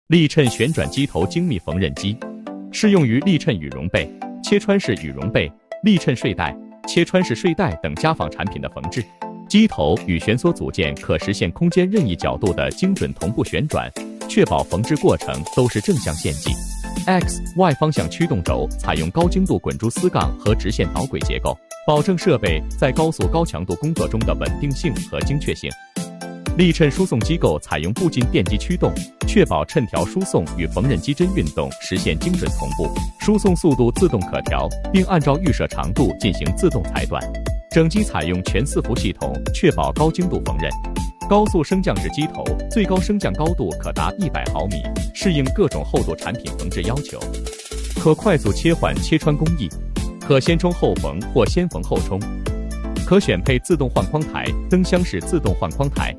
立衬旋转机头精密缝纫机，适用于立衬羽绒被、切穿式羽绒被、立衬睡袋、切穿式睡袋等家纺产品的缝制。机头与旋缩组件可实现空间任意角度的精准同步旋转，确保缝制过程都是正向线迹。X、Y 方向驱动轴采用高精度滚珠丝杠和直线导轨结构，保证设备在高速高强度工作中的稳定性和精确性。立衬输送机构采用步进电机驱动，确保衬条输送与缝纫机针运动实现精准同步，输送速度自动可调，并按照预设长度进行自动裁断。整机采用全四幅系统，确保高精度缝纫。高速升降式机头，最高升降高度可达100毫米，适应各种厚度产品缝制要求。可快速切换切穿工艺，可先冲后缝或先缝后冲。可选配自动换框台、灯箱式自动换框台。